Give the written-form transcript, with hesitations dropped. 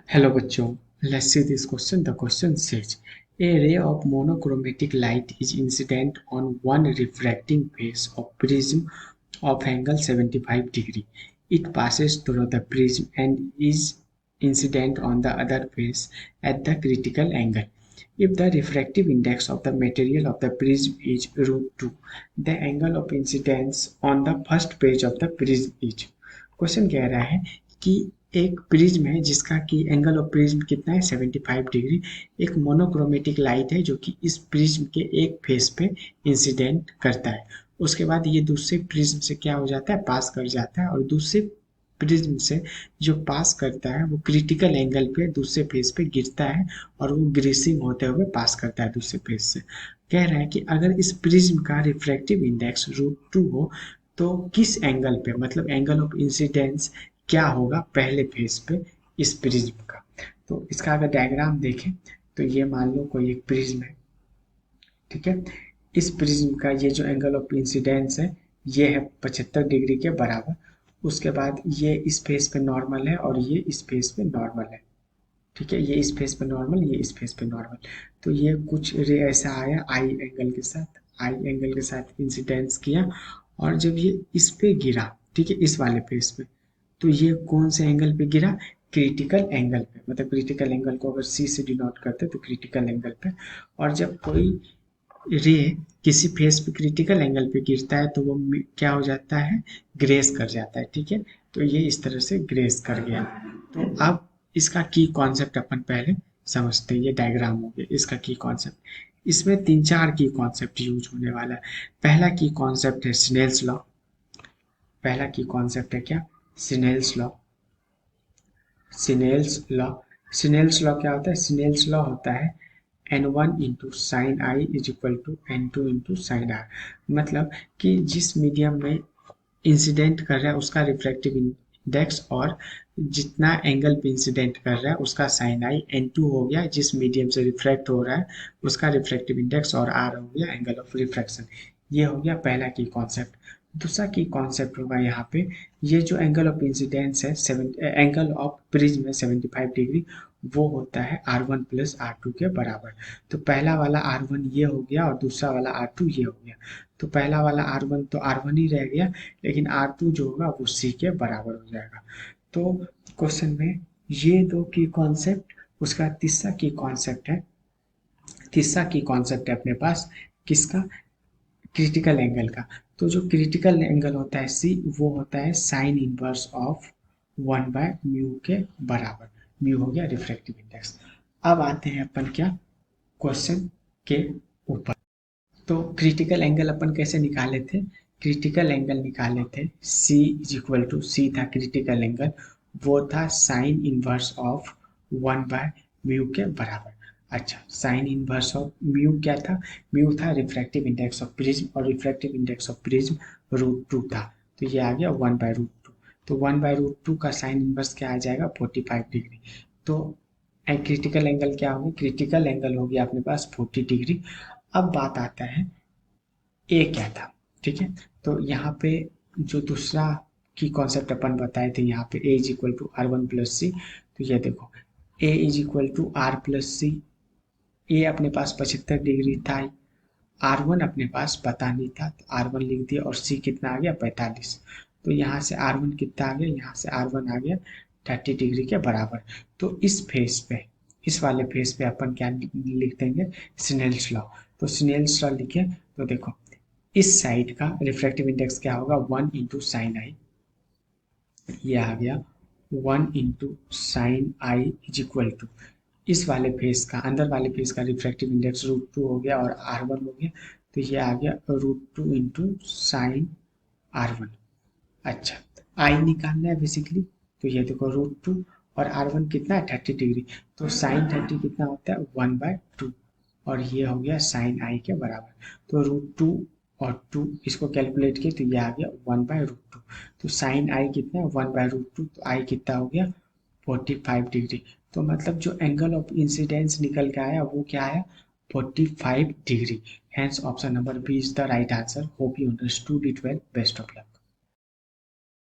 Hello बच्चों, let's see this question. The question says, a ray of monochromatic light is incident on one refracting face of prism of angle 75 degree. It passes through the prism and is incident on the other face at the critical angle. If the refractive index of the material of the prism is √2, the angle of incidence on the first page of the prism is. Question कह रहा है कि एक prism है जिसका कि angle of prism कितना है 75 डिग्री। एक मोनोक्रोमेटिक लाइट है जो कि इस प्रिज्म के एक फेस पे इंसिडेंट करता है। उसके बाद ये दूसरे प्रिज्म से क्या हो जाता है, पास कर जाता है, और दूसरे प्रिज्म से जो पास करता है वो क्रिटिकल एंगल पे दूसरे फेस पे गिरता है और वो ग्रेसिंग होते हुए पास करता है दूसरे फेस से। कह रहा है कि अगर इस प्रिज्म का रिफ्रैक्टिव इंडेक्स √2 हो तो किस एंगल पे, मतलब एंगल ऑफ इंसिडेंस क्या होगा पहले फेस पे इस प्रिज्म का। तो इसका अगर डायग्राम देखें तो ये मान लो कोई एक प्रिज्म है, ठीक है। इस प्रिज्म का ये जो एंगल ऑफ इंसिडेंस है ये है 75 डिग्री के बराबर। उसके बाद ये इस फेस पे नॉर्मल है और ये इस फेस पे नॉर्मल है, ठीक है। ये इस फेस पे नॉर्मल, ये इस फेस पे नॉर्मल। तो ये कुछ रे ऐसा आया आई एंगल के साथ इंसिडेंस किया, और जब ये इस पे गिरा, ठीक है, इस वाले फेस पे, तो ये कौन से एंगल पे गिरा, क्रिटिकल एंगल पे। मतलब क्रिटिकल एंगल को अगर सी से डिनोट करते तो क्रिटिकल एंगल पे। और जब कोई रे किसी फेस पे क्रिटिकल एंगल पे गिरता है तो वो क्या हो जाता है, ग्रेस कर जाता है, ठीक है। तो ये इस तरह से ग्रेस कर गया। तो अब इसका की कॉन्सेप्ट अपन पहले समझते हैं। ये डायग्राम हो गया इसका की कॉन्सेप्ट। इसमें तीन चार की कॉन्सेप्ट यूज होने वाला है। पहला की कॉन्सेप्ट है स्नेल्स लॉ। पहला की कॉन्सेप्ट है क्या, Snell's law. Snell's law, Snell's law क्या होता है, स्नेल्स लॉ होता है n1 into sine i is equal to n2 into sine r. मतलब कि जिस मीडियम में इंसिडेंट कर रहा है उसका रिफ्रैक्टिव इंडेक्स, और जितना एंगल पे इंसिडेंट कर रहा है उसका साइन आई n2 हो गया, जिस मीडियम से रिफ्रैक्ट हो रहा है उसका रिफ्रैक्टिव इंडेक्स, और r हो गया एंगल ऑफ रिफ्रैक्शन। ये हो गया पहला की कॉन्सेप्ट। दूसरा की कॉन्सेप्ट होगा यहाँ पे, ये जो एंगल ऑफ इंसिडेंस है एंगल ऑफ प्रिज्म है 75 डिग्री, वो होता है R1 प्लस R2 के बराबर। तो पहला वाला R1 ये हो गया और दूसरा वाला R2 ये हो गया। तो पहला वाला R1 तो R1 ही रह गया, लेकिन R2 जो होगा वो C के बराबर हो जाएगा। तो क्वेश्चन में ये दो की कॉन्सेप्ट, उसका तीसरा की कॉन्सेप्ट है, तीसरा की कॉन्सेप्ट है अपने पास किसका, क्रिटिकल एंगल का। तो जो क्रिटिकल एंगल होता है सी, वो होता है साइन इनवर्स ऑफ 1/म्यू के बराबर। म्यू हो गया रिफ्रैक्टिव इंडेक्स। अब आते हैं अपन क्या, क्वेश्चन के ऊपर। तो क्रिटिकल एंगल अपन कैसे निकाले थे, क्रिटिकल एंगल निकाले थे सी इज इक्वल टू, सी था क्रिटिकल एंगल, वो था साइन इनवर्स ऑफ 1/म्यू के बराबर। अच्छा, साइन इनवर्स ऑफ म्यू क्या था, म्यू था रिफ्रैक्टिव इंडेक्स ऑफ प्रिज्म, और रिफ्रैक्टिव इंडेक्स ऑफ प्रिज्म √2 था। तो ये आ गया 1/√2। तो 1/√2 का साइन इनवर्स क्या आ जाएगा, 45 डिग्री। तो क्रिटिकल एंगल क्या होगी, क्रिटिकल एंगल हो गया अपने पास 40 डिग्री। अब बात आता है ए क्या था, ठीक है। तो यहाँ पे जो दूसरा की कॉन्सेप्ट अपन बताए थे, यहाँ पे A is equal to R1 plus C. तो ये देखो A is equal to R plus C, A अपने पास 75 डिग्री था, R1 अपने पास पता नहीं था तो R1 लिख दिया, और सी कितना आ गया 45। तो यहाँ से R1 कितना आ गया, यहाँ से R1 आ गया 30 डिग्री के बराबर। तो इस फेस पे, इस वाले फेस पे अपन क्या लिख देंगे, स्नेल्स लॉ। तो स्नेल्स लॉ लिखे तो देखो इस साइड का रिफ्रैक्टिव इंडेक्स क्या होगा, 1 इंटू साइन आई, ये आ गया 1 into sine i is equal to, इस वाले फेस का, अंदर वाले फेस का रिफ्रैक्टिव इंडेक्स √2 हो गया और R1 हो गया। तो ये आ गया √2 इंटू साइन R1। अच्छा, आई निकालना है बेसिकली। तो ये देखो √2 और R1 कितना है 30 डिग्री। तो साइन 30 कितना होता है 1/2, और ये हो गया साइन आई के बराबर। तो √2 और 2 इसको कैलकुलेट किए तो ये आ गया 1/√2। तो साइन आई कितना है 1/√2, तो आई कितना हो गया 45 डिग्री। तो मतलब जो एंगल ऑफ इंसिडेंस निकल के आया वो क्या आया, 45 degree. Hence option number B is the right answer. Hope you understood it well. Best of luck.